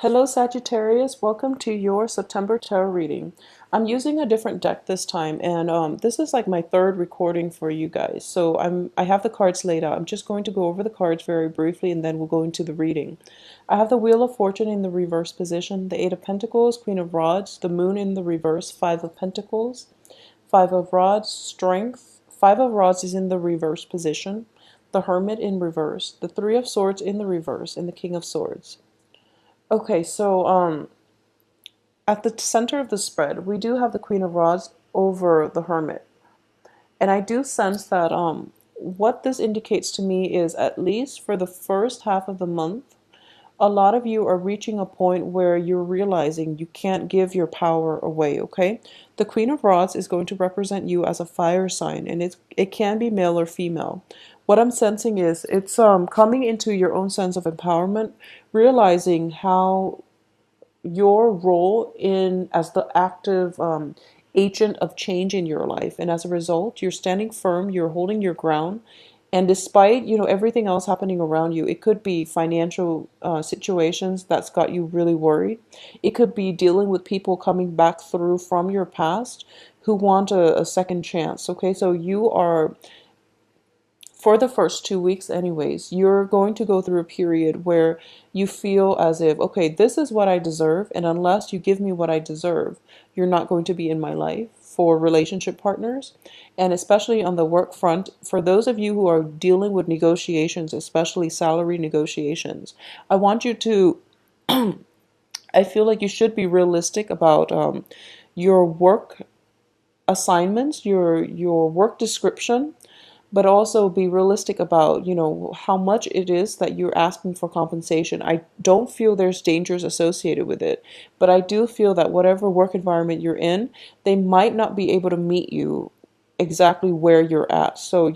Hello Sagittarius, welcome to your September tarot reading. I'm using a different deck this time, and this is like my third recording for you guys. So I have the cards laid out. I'm just going to go over the cards very briefly, and then we'll go into the reading. I have the Wheel of Fortune in the reverse position, the Eight of Pentacles, Queen of Rods, the Moon in the reverse, Five of Pentacles, Five of Rods, Strength. Five of Rods is in the reverse position, the Hermit in reverse, the Three of Swords in the reverse, and the King of Swords. Okay, so at the center of the spread, we do have the Queen of Rods over the Hermit. And I do sense that what this indicates to me is, at least for the first half of the month, a lot of you are reaching a point where you're realizing you can't give your power away, okay? The Queen of Rods is going to represent you as a fire sign, and it can be male or female. What I'm sensing is it's coming into your own sense of empowerment, realizing how your role in as the active agent of change in your life, and as a result you're standing firm, you're holding your ground, and despite everything else happening around you, it could be financial situations that's got you really worried. It could be dealing with people coming back through from your past who want a second chance. Okay, so you are, for the first 2 weeks anyways, you're going to go through a period where you feel as if, okay, this is what I deserve, and unless you give me what I deserve, you're not going to be in my life, for relationship partners. And especially on the work front, for those of you who are dealing with negotiations, especially salary negotiations, I want you to I feel like you should be realistic about your work assignments, your work description, but also be realistic about, how much it is that you're asking for compensation. I don't feel there's dangers associated with it, but I do feel that whatever work environment you're in, they might not be able to meet you exactly where you're at. So,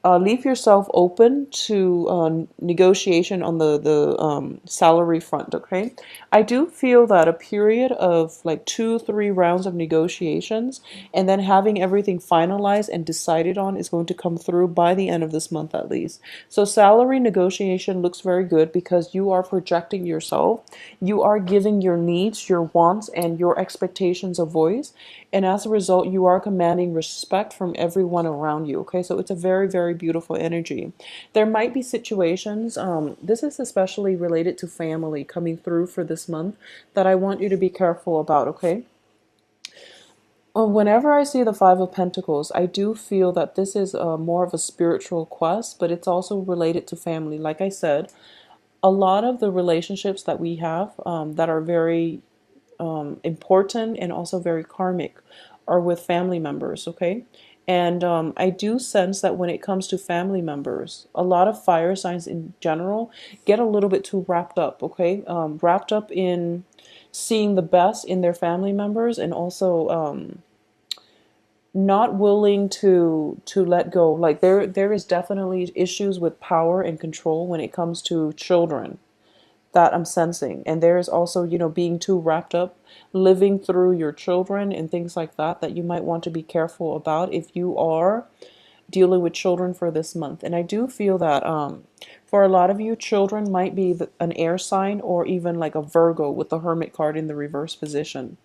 leave yourself open to negotiation on the salary front. Okay, I do feel that a period of like 2-3 rounds of negotiations, and then having everything finalized and decided on, is going to come through by the end of this month at least. So salary negotiation looks very good because you are projecting yourself, you are giving your needs, your wants, and your expectations a voice, and as a result you are commanding respect from everyone around you. Okay, so it's a very, very beautiful energy. There might be situations, this is especially related to family coming through for this month, that I want you to be careful about. Okay, whenever I see the Five of Pentacles, I do feel that this is more of a spiritual quest, but it's also related to family. Like I said, a lot of the relationships that we have, that are very important and also very karmic, are with family members. Okay, and I do sense that when it comes to family members, a lot of fire signs in general get a little bit too wrapped up. Okay, wrapped up in seeing the best in their family members, and also not willing to let go. Like there is definitely issues with power and control when it comes to children, that I'm sensing. And there is also, being too wrapped up living through your children and things like that, that you might want to be careful about if you are dealing with children for this month. And I do feel that for a lot of you, children might be an air sign, or even like a Virgo with the Hermit card in the reverse position.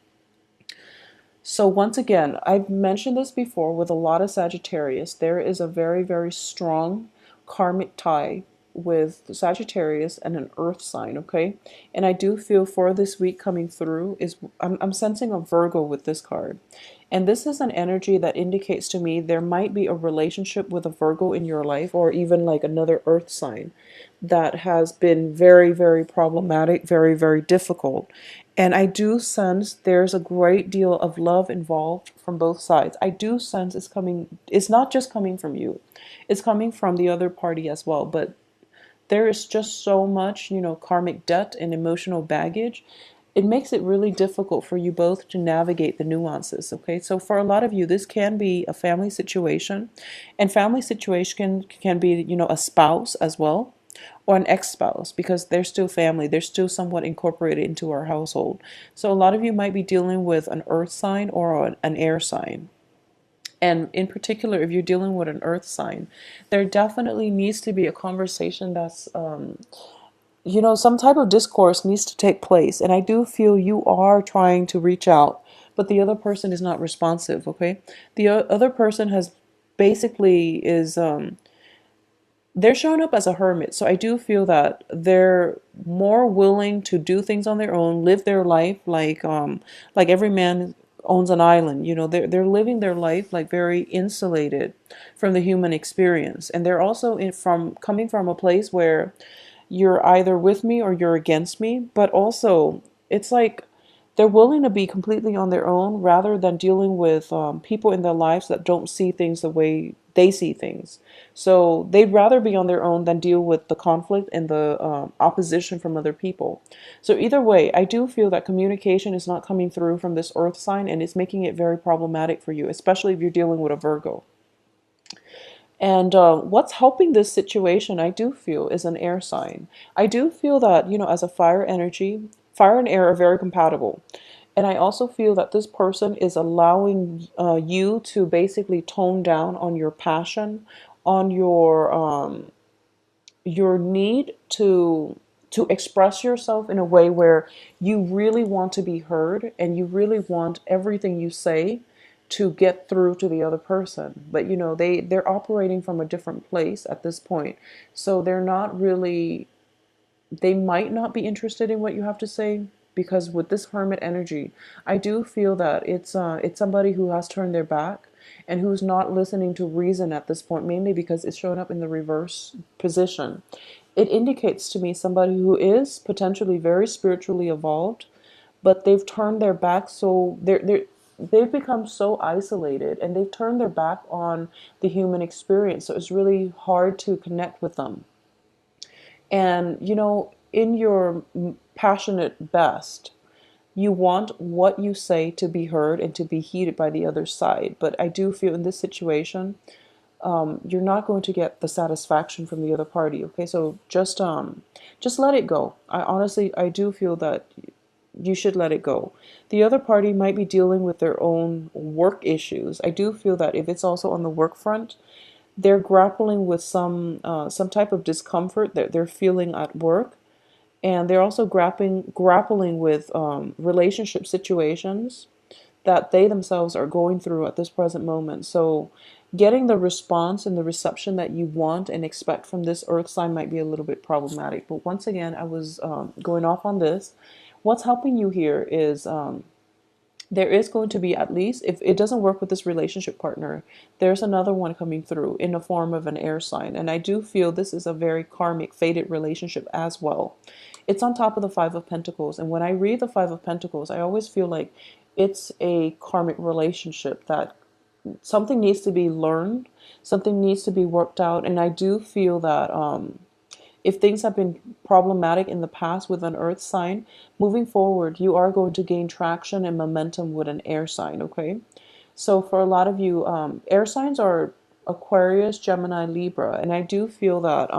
So once again, I've mentioned this before, with a lot of Sagittarius, there is a very, very strong karmic tie with Sagittarius and an earth sign. Okay, and I do feel for this week coming through is, I'm sensing a Virgo with this card, and this is an energy that indicates to me there might be a relationship with a Virgo in your life, or even like another earth sign, that has been very, very problematic, very, very difficult. And I do sense there's a great deal of love involved from both sides. I do sense it's not just coming from you, it's coming from the other party as well. But there is just so much, karmic debt and emotional baggage. It makes it really difficult for you both to navigate the nuances. Okay, so for a lot of you, this can be a family situation, and family situation can be, a spouse as well, or an ex-spouse, because they're still family, they're still somewhat incorporated into our household. So a lot of you might be dealing with an earth sign or an air sign. And in particular, if you're dealing with an earth sign, there definitely needs to be a conversation that's some type of discourse needs to take place. And I do feel you are trying to reach out, but the other person is not responsive, okay? The other person has basically is they're showing up as a hermit. So I do feel that they're more willing to do things on their own, live their life like every man owns an island. They're living their life like very insulated from the human experience. And they're also from coming from a place where you're either with me or you're against me, but also it's like they're willing to be completely on their own rather than dealing with people in their lives that don't see things the way they see things. So they'd rather be on their own than deal with the conflict and the opposition from other people. So either way, I do feel that communication is not coming through from this earth sign, and it's making it very problematic for you, especially if you're dealing with a Virgo. And what's helping this situation, I do feel, is an air sign. I do feel that, as a fire energy, fire and air are very compatible. And I also feel that this person is allowing you to basically tone down on your passion, on your need to express yourself in a way where you really want to be heard and you really want everything you say to get through to the other person. But they're operating from a different place at this point, so they might not be interested in what you have to say, because with this hermit energy, I do feel that it's somebody who has turned their back and who's not listening to reason at this point, mainly because it's showing up in the reverse position. It indicates to me somebody who is potentially very spiritually evolved, but they've turned their back, so they've become so isolated and they've turned their back on the human experience, so it's really hard to connect with them. And in your passionate best, you want what you say to be heard and to be heeded by the other side. But I do feel in this situation, you're not going to get the satisfaction from the other party. Okay, so just let it go. I do feel that you should let it go. The other party might be dealing with their own work issues. I do feel that if it's also on the work front, they're grappling with some type of discomfort that they're feeling at work, and they're also grappling with relationship situations that they themselves are going through at this present moment. So getting the response and the reception that you want and expect from this earth sign might be a little bit problematic. But once again, I was going off on this. What's helping you here is there is going to be, at least if it doesn't work with this relationship partner, there's another one coming through in the form of an air sign. And I do feel this is a very karmic, fated relationship as well. It's on top of the Five of Pentacles. And when I read the Five of Pentacles, I always feel like it's a karmic relationship that something needs to be learned, something needs to be worked out. And I do feel that if things have been problematic in the past with an earth sign, moving forward, you are going to gain traction and momentum with an air sign, okay? So for a lot of you, air signs are Aquarius, Gemini, Libra, and I do feel that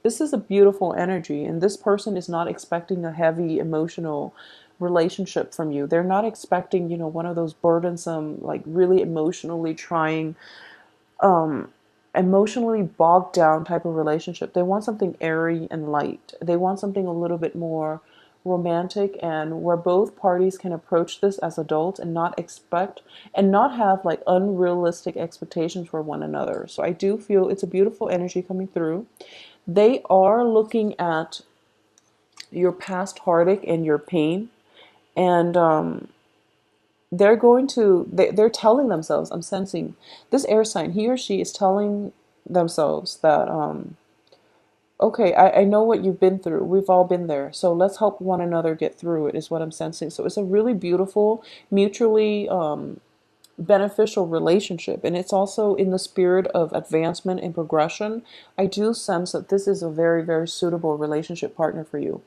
this is a beautiful energy, and this person is not expecting a heavy emotional relationship from you. They're not expecting, one of those burdensome, like really emotionally trying, emotionally bogged down type of relationship. They want something airy and light. They want something a little bit more romantic, and where both parties can approach this as adults and not expect and not have like unrealistic expectations for one another. So I do feel it's a beautiful energy coming through. They are looking at your past heartache and your pain, and they're telling themselves, I'm sensing this air sign, he or she is telling themselves that okay, I know what you've been through, we've all been there, so let's help one another get through it, is what I'm sensing. So it's a really beautiful, mutually beneficial relationship, and it's also in the spirit of advancement and progression. I do sense that this is a very, very suitable relationship partner for you.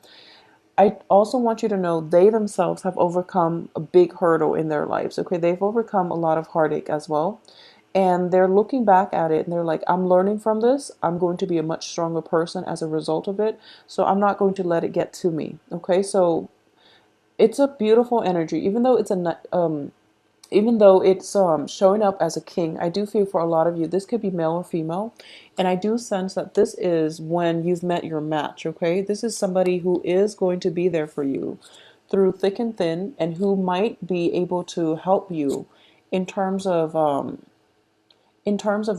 I also want you to know they themselves have overcome a big hurdle in their lives. Okay, they've overcome a lot of heartache as well. And they're looking back at it and they're like, I'm learning from this. I'm going to be a much stronger person as a result of it. So I'm not going to let it get to me. Okay, so it's a beautiful energy, even though it's even though it's showing up as a king, I do feel for a lot of you, this could be male or female. And I do sense that this is when you've met your match, okay? This is somebody who is going to be there for you through thick and thin, and who might be able to help you in terms of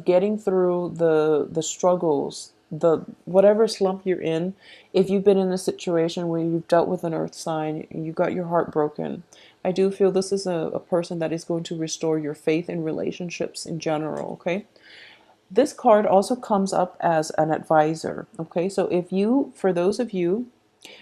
getting through the struggles, the whatever slump you're in. If you've been in a situation where you've dealt with an earth sign and you got your heart broken, I do feel this is a person that is going to restore your faith in relationships in general, okay? This card also comes up as an advisor, okay? So if you, for those of you,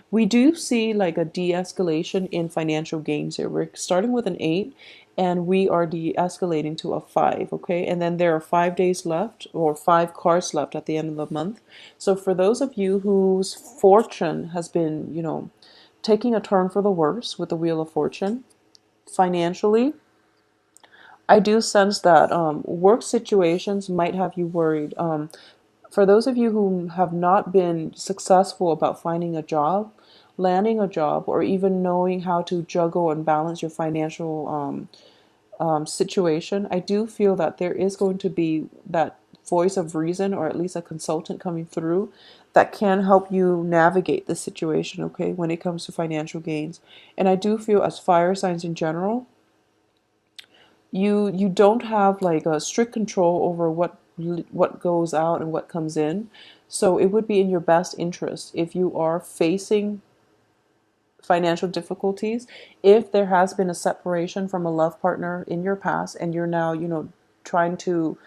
we do see like a de-escalation in financial gains here. We're starting with an 8 and we are de-escalating to a 5, okay? And then there are 5 days left, or 5 cards left at the end of the month. So for those of you whose fortune has been, taking a turn for the worse with the Wheel of Fortune, financially, I do sense that work situations might have you worried. For those of you who have not been successful about finding a job, landing a job, or even knowing how to juggle and balance your financial situation, I do feel that there is going to be that voice of reason, or at least a consultant coming through that can help you navigate the situation, okay, when it comes to financial gains. And I do feel, as fire signs in general, you don't have like a strict control over what goes out and what comes in. So it would be in your best interest, if you are facing financial difficulties, if there has been a separation from a love partner in your past and you're now, trying to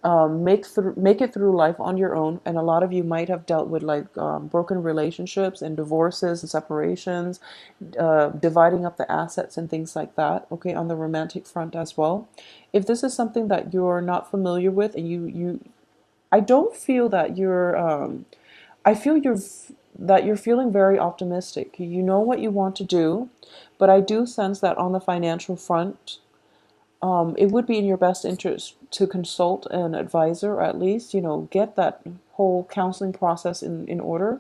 make it through life on your own. And a lot of you might have dealt with like broken relationships and divorces and separations, dividing up the assets and things like that, okay, on the romantic front as well. If this is something that you're not familiar with, and I don't feel that I feel that you're feeling very optimistic. You know what you want to do, but I do sense that on the financial front, it would be in your best interest to consult an advisor, or at least, get that whole counseling process in order.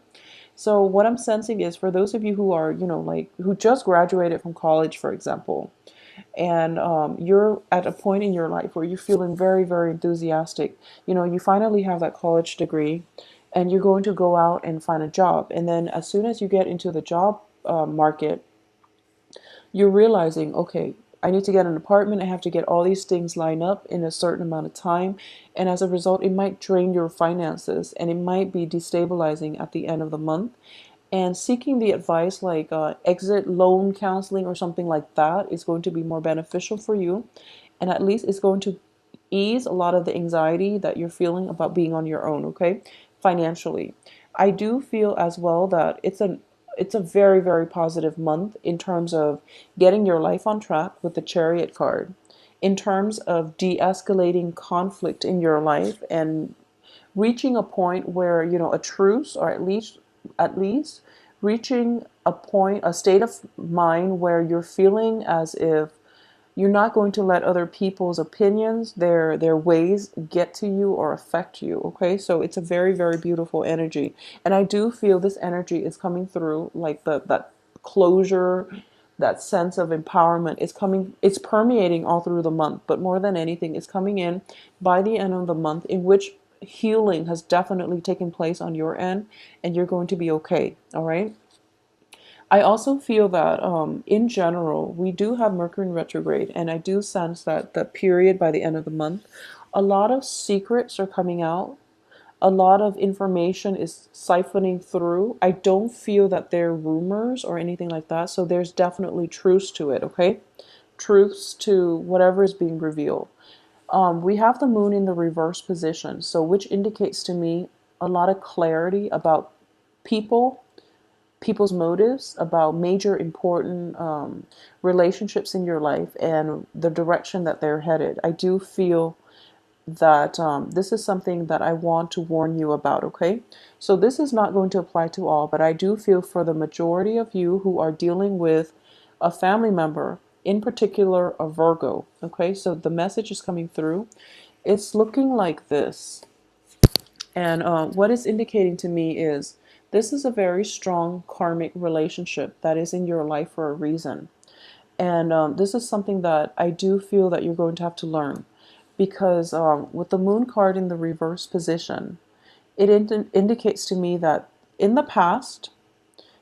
So what I'm sensing is, for those of you who are, like, who just graduated from college, for example, and you're at a point in your life where you're feeling very, very enthusiastic. You finally have that college degree, and you're going to go out and find a job. And then as soon as you get into the job market, you're realizing, okay, I need to get an apartment. I have to get all these things lined up in a certain amount of time. And as a result, it might drain your finances, and it might be destabilizing at the end of the month. And seeking the advice like exit loan counseling or something like that is going to be more beneficial for you. And at least it's going to ease a lot of the anxiety that you're feeling about being on your own, okay? Financially. I do feel as well that it's a very, very positive month in terms of getting your life on track with the Chariot card, in terms of de-escalating conflict in your life and reaching a point where, a truce, or at least reaching a point, a state of mind where you're feeling as if you're not going to let other people's opinions, their ways, get to you or affect you, okay? So it's a very, very beautiful energy. And I do feel this energy is coming through, like that closure, that sense of empowerment is coming, it's permeating all through the month, but more than anything, it's coming in by the end of the month, in which healing has definitely taken place on your end, and you're going to be okay, all right? I also feel that in general, we do have Mercury in retrograde, and I do sense that the period by the end of the month, a lot of secrets are coming out. A lot of information is siphoning through. I don't feel that they're rumors or anything like that, so there's definitely truths to it, okay? Truths to whatever is being revealed. We have the moon in the reverse position, so which indicates to me a lot of clarity about people, people's motives, about major important relationships in your life and the direction that they're headed. I do feel that this is something that I want to warn you about, okay? So this is not going to apply to all, but I do feel for the majority of you who are dealing with a family member, in particular a Virgo, okay? So the message is coming through. It's looking like this. And what it's indicating to me is this is a very strong karmic relationship that is in your life for a reason. And this is something that I do feel that you're going to have to learn, because with the moon card in the reverse position, it indicates to me that in the past,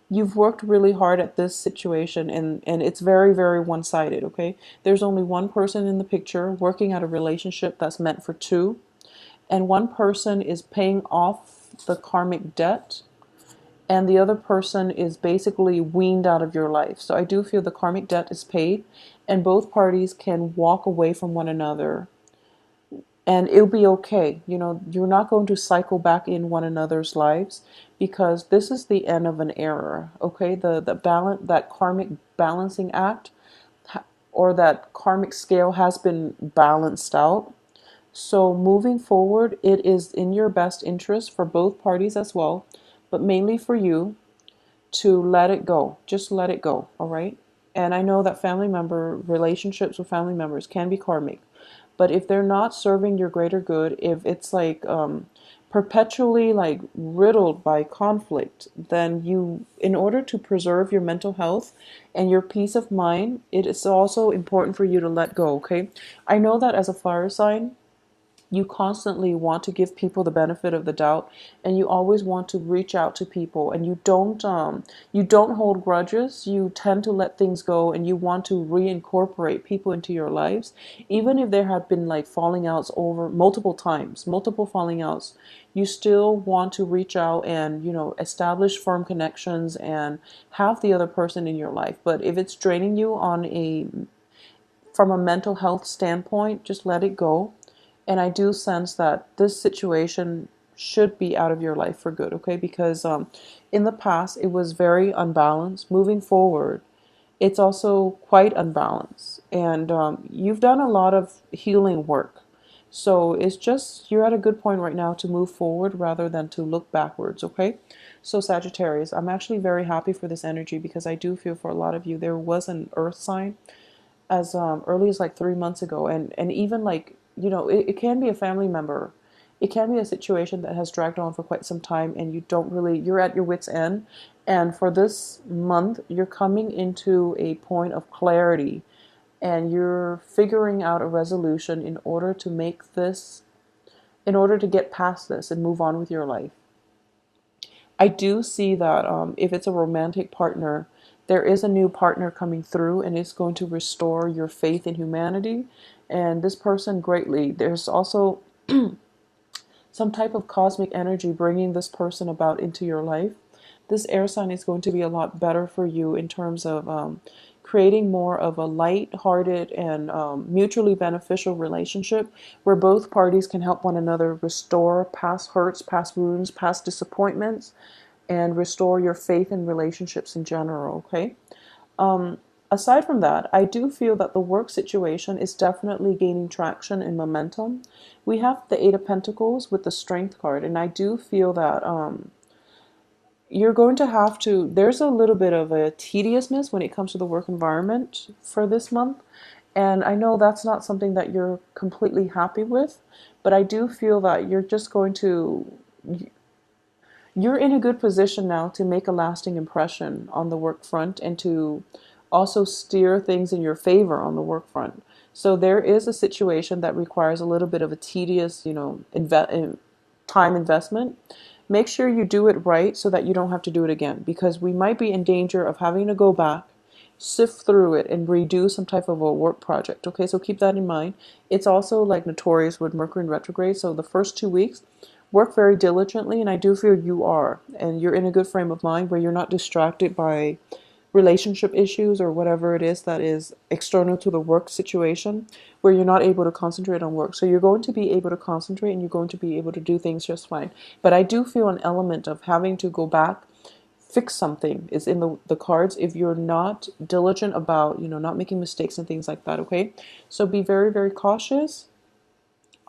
you've worked really hard at this situation, and it's very, very one-sided, okay? There's only one person in the picture working at a relationship that's meant for two, and one person is paying off the karmic debt, and the other person is basically weaned out of your life. So I do feel the karmic debt is paid, and both parties can walk away from one another, and it'll be okay. You know, you're not going to cycle back in one another's lives, because this is the end of an era, okay? The balance, that karmic balancing act, or that karmic scale has been balanced out. So moving forward, it is in your best interest for both parties as well, but mainly for you, to let it go. Just let it go, all right? And I know that family member relationships with family members can be karmic, but if they're not serving your greater good, if it's like perpetually like riddled by conflict, then you, in order to preserve your mental health and your peace of mind, it is also important for you to let go, okay? I know that as a fire sign, you constantly want to give people the benefit of the doubt, and you always want to reach out to people, and you don't hold grudges. You tend to let things go, and you want to reincorporate people into your lives, even if there have been like falling outs over multiple times, multiple falling outs. You still want to reach out and, you know, establish firm connections and have the other person in your life. But if it's draining you on a from a mental health standpoint, just let it go. And I do sense that this situation should be out of your life for good, okay? Because in the past, it was very unbalanced. Moving forward, it's also quite unbalanced. And you've done a lot of healing work. So it's just, you're at a good point right now to move forward rather than to look backwards, okay? So Sagittarius, I'm actually very happy for this energy, because I do feel for a lot of you, there was an earth sign as early as like 3 months ago, and even like, you know, it can be a family member, it can be a situation that has dragged on for quite some time, and you don't really, you're at your wits end, and for this month you're coming into a point of clarity, and you're figuring out a resolution in order to make this, in order to get past this and move on with your life. I do see that if it's a romantic partner, there is a new partner coming through, and it's going to restore your faith in humanity and this person greatly. There's also some type of cosmic energy bringing this person about into your life. This air sign is going to be a lot better for you in terms of creating more of a light-hearted and mutually beneficial relationship, where both parties can help one another restore past hurts, past wounds, past disappointments, and restore your faith in relationships in general, okay? Aside from that, I do feel that the work situation is definitely gaining traction and momentum. We have the Eight of Pentacles with the Strength card, and I do feel that you're going to have to, there's a little bit of a tediousness when it comes to the work environment for this month. And I know that's not something that you're completely happy with, but I do feel that you're just going to, you're in a good position now to make a lasting impression on the work front, and to also steer things in your favor on the work front. So there is a situation that requires a little bit of a tedious, you know, time investment. Make sure you do it right so that you don't have to do it again, because we might be in danger of having to go back, sift through it, and redo some type of a work project. Okay, so keep that in mind. It's also like notorious with Mercury in retrograde, so the first 2 weeks, work very diligently, and I do feel you are, and you're in a good frame of mind where you're not distracted by relationship issues or whatever it is that is external to the work situation, where you're not able to concentrate on work. So you're going to be able to concentrate, and you're going to be able to do things just fine. But I do feel an element of having to go back, fix something is in the cards if you're not diligent about, you know, not making mistakes and things like that, okay? So be very, very cautious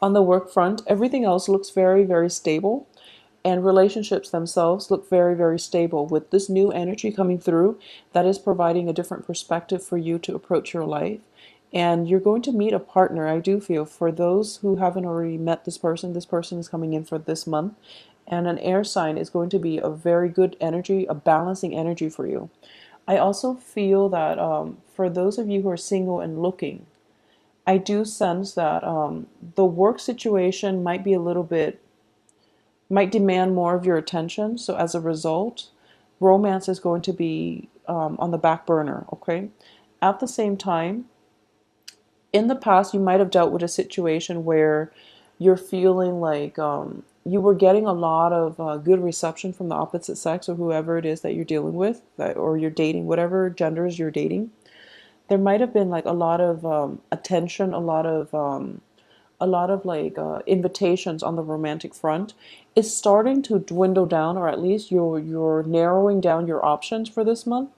on the work front. Everything else looks very, very stable. And relationships themselves look very, very stable. With this new energy coming through, that is providing a different perspective for you to approach your life. And you're going to meet a partner, I do feel. For those who haven't already met this person is coming in for this month. And an air sign is going to be a very good energy, a balancing energy for you. I also feel that for those of you who are single and looking, I do sense that the work situation might be a little bit, might demand more of your attention. So as a result, romance is going to be on the back burner, okay? At the same time, in the past, you might have dealt with a situation where you're feeling like you were getting a lot of good reception from the opposite sex or whoever it is that you're dealing with, or you're dating, whatever genders you're dating. There might have been like a lot of attention, a lot of like invitations on the romantic front. Is starting to dwindle down, or at least you're narrowing down your options for this month.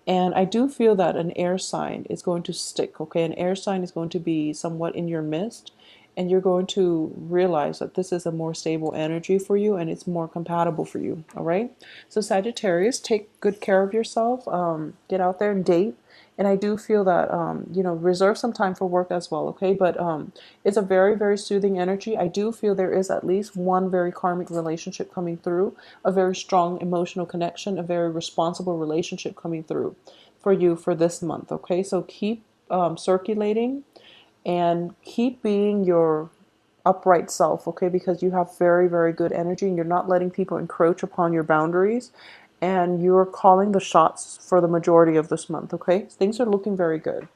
And I do feel that an air sign is going to stick, okay? An air sign is going to be somewhat in your midst, and you're going to realize that this is a more stable energy for you and it's more compatible for you, all right? So Sagittarius, take good care of yourself. Get out there and date. And I do feel that, reserve some time for work as well, okay? But it's a very, very soothing energy. I do feel there is at least one very karmic relationship coming through, a very strong emotional connection, a very responsible relationship coming through for you for this month, okay? So keep circulating and keep being your upright self, okay? Because you have very, very good energy and you're not letting people encroach upon your boundaries, and you're calling the shots for the majority of this month, okay? Things are looking very good.